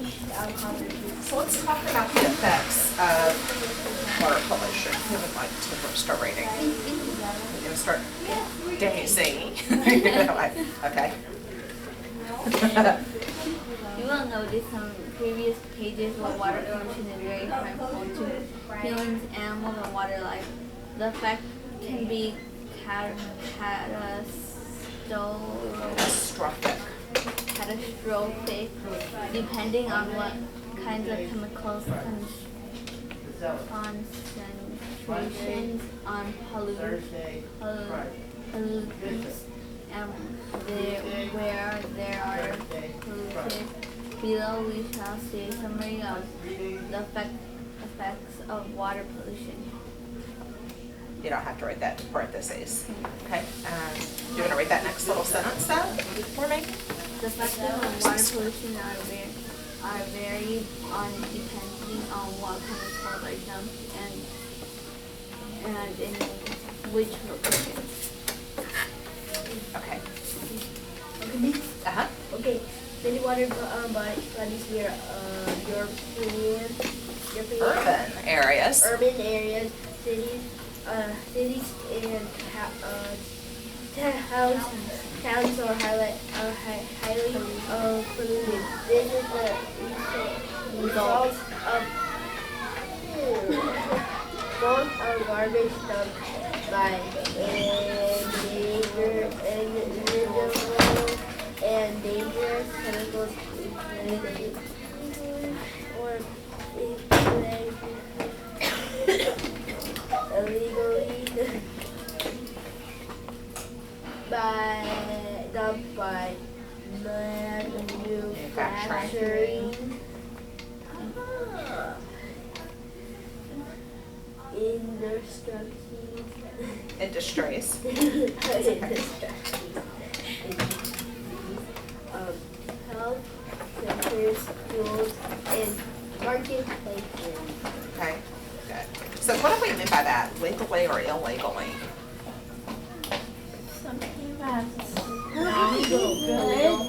So let's talk about the effects of water pollution. Who would like to start reading? We're going to start Daisy. Okay. You will notice some previous pages where water pollution is very harmful to humans, animals, and water life. The effect can be catastrophic depending on what kinds of chemicals, concentrations on pollutants, and where there are pollutants. Below we shall see a summary of the effects of water pollution. You don't have to read that in parentheses. Okay. You're going to read that next little sentence though for me? The effects of water pollution are varied depending on what chemicals are dumped and in which location. Okay. Okay. Okay. Many water bodies near European Urban areas. Urban areas, cities and towns are highly polluted. This is the result of garbage dumped by and dangerous chemicals or illegally dumped by manufacturing Industries. Health centers, schools, and marketplaces. Okay. Good. So what do we mean by that? Legally or illegally? Something that's not good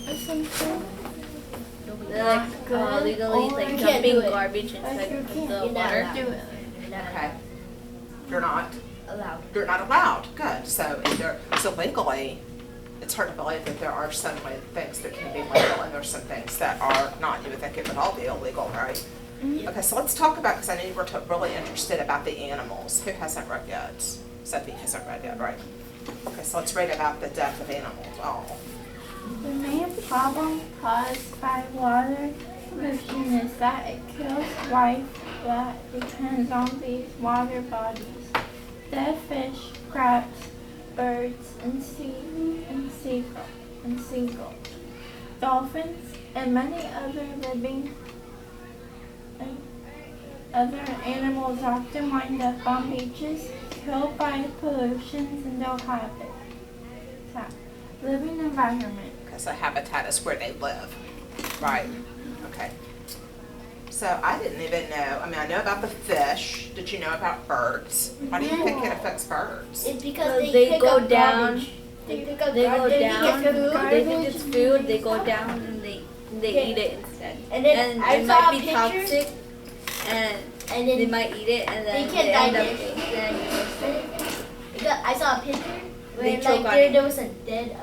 or something. Legally, like dumping garbage inside the water. Do it. Okay. You're not Allowed. You're not allowed. Good. So legally, it's hard to believe that there are some things that can be legal and there's some things that are not. You would think it would all be illegal, right? Mm-hmm. Okay, so let's talk about, because I know you were really interested about the animals. Who hasn't read yet? Sophie hasn't read yet, right? Okay, so let's read about the death of animals. Oh. The main problem caused by water pollution is that it kills life that depends on these water bodies. Dead fish, crabs, birds, and seagulls, dolphins, and many other animals often wind up on beaches, killed by pollutions in their living environment. Okay, so habitat is where they live, right? Okay. So I didn't even know, I know about the fish. Did you know about birds? Why do you think it affects birds? It's because They pick go up down. garbage. They pick up They go garbage. down. They get food. They think it's food. They go down and they eat it instead. And then I it saw might a be picture. toxic, and And they then might eat it, and then they can't end up digest. Because I saw a picture They where choke on there it. was a dead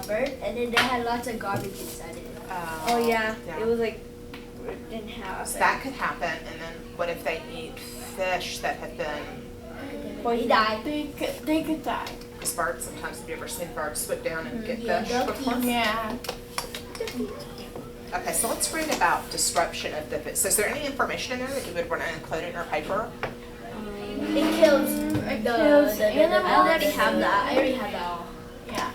bird, and then they had lots of garbage inside it. Oh yeah, it was like in half. So that could happen, and then what if they eat fish that have been, He died. They could die. because birds, sometimes have you ever seen birds swoop down and get Yeah, fish duckies. before? Yeah. Okay, so let's read about disruption of the fish. So is there any information in there that you would want to include in your paper? It kills kills animals. I already have that. I already have that all. Yeah.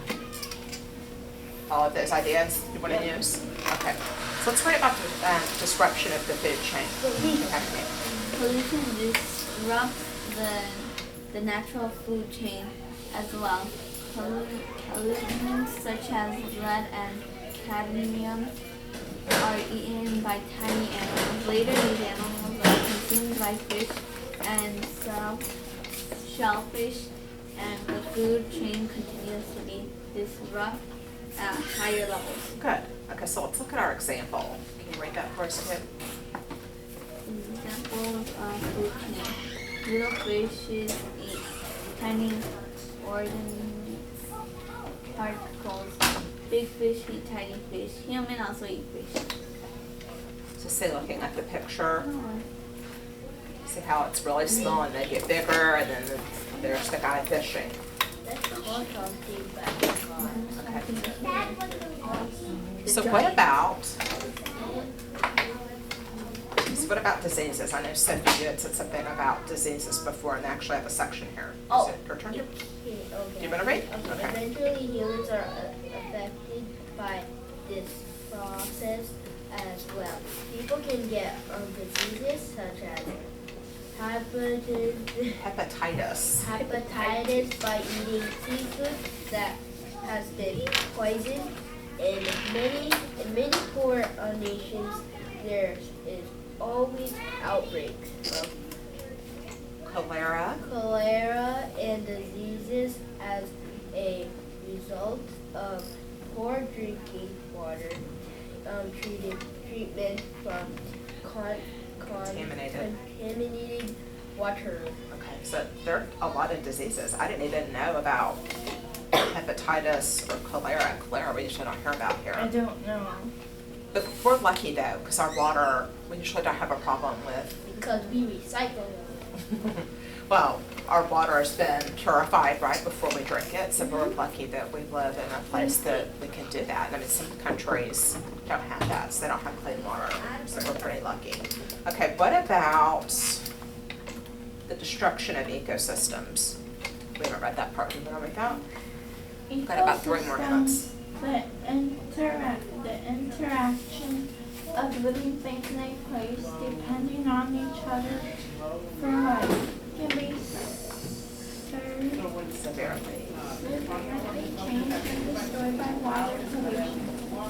All of those ideas you want to use? Okay, so let's read about the disruption of the food chain. Okay. Pollution disrupts the natural food chain as well. Pollutants such as lead and cadmium are eaten by tiny animals. Later, these animals are consumed by fish and shellfish, and the food chain continues to be disrupted at higher levels. Good. Okay, so let's look at our example. Can you read that for us, Kip? Examples of food chain. Little fishes eat tiny ordinary particles. Big fish eat tiny fish. Human also eat fish. So say looking at the picture, see how it's really small and they get bigger and then there's the guy fishing. That's called something back. Okay. So what about diseases? I know Sophie, you had said something about diseases before and they actually have a section here. Is Oh. it your turn? Okay. Do you want to read? Okay. Eventually, humans are affected by this process as well. People can get diseases such as hepatitis by eating seafood that has been poisoned. In many poor nations, there is always outbreaks of cholera and diseases as a result of poor drinking water treatment from contaminated water. Okay, so there are a lot of diseases. I didn't even know about hepatitis or cholera. Cholera we usually don't hear about here. I don't know. But we're lucky though, because our water, we usually don't have a problem with. Because we recycle them. Well, our water has been purified right before we drink it, so we're lucky that we live in a place that we can do that. I mean, some countries don't have that, so they don't have clean water, so we're pretty lucky. Okay, what about the destruction of ecosystems? We haven't read that part. Do you want to read that? Got about 3 more minutes. The interaction of living things take place depending on each other for life can be Severely. changed and destroyed by water pollution.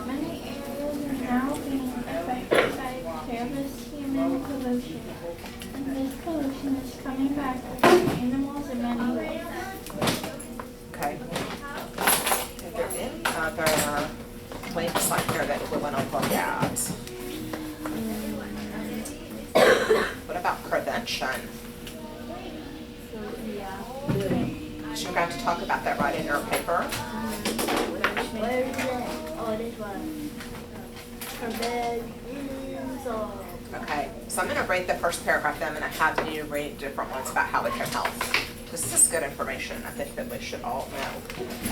Many areas are now being affected by careless human pollution, and this pollution is coming back to hurt animals in many ways. Okay. Are there any other links like here that we want to look at? What about prevention? So yeah. So we're going to talk about that right in your paper. Where is it? Oh, this one. Prevention. Okay, so I'm going to read the first paragraph, then I'm going to have you read different ones about how we can help. This is good information I think that we should all know.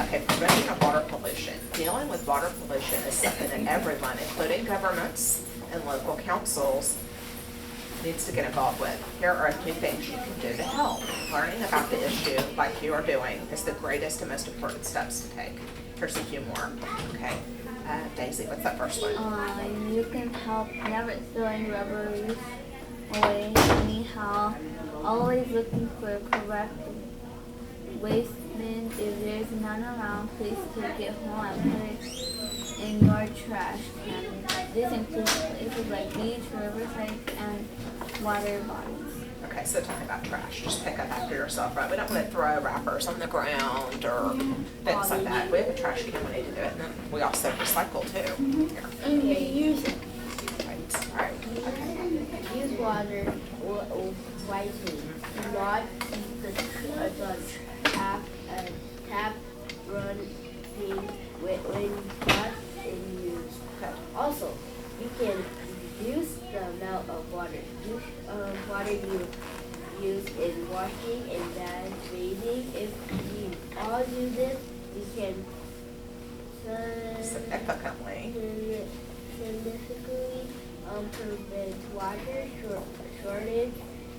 Okay, prevention of water pollution. Dealing with water pollution is something that everyone, including governments and local councils, needs to get involved with. Here are a few things you can do to help. Learning about the issue, like you are doing, is the greatest and most important steps to take. Here's a few more. Okay, Daisy, what's that first one? You can help never throwing rubberies away anyhow. Always looking for correct waste bin. If there's none around, please take it home and put it in your trash can. This includes places like beach, riverside, and water bodies. Okay, so talking about trash, just pick up after yourself, right? We don't want to throw wrappers on the ground or things like that. We have a trash can, we need to do it, and then we also recycle too. Here. And reuse it. Right. Okay. Use water wisely. Do not keep the tap running when not in use. Also, you can reduce the amount of water you use in washing and bathing. If we all do this, we can Significantly. prevent water shortage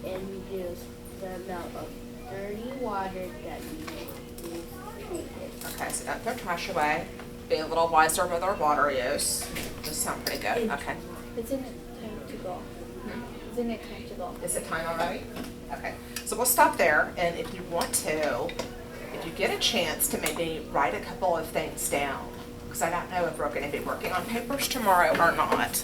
and reduce the amount of dirty water that we use treated. Okay, so don't throw trash away. Be a little wiser with our water use. Does sound pretty good. Okay. Isn't it time to go? Isn't it time to go? Is it time already? Okay. So we'll stop there, and if you want to, if you get a chance to maybe write a couple of things down, because I don't know if we're going to be working on papers tomorrow or not.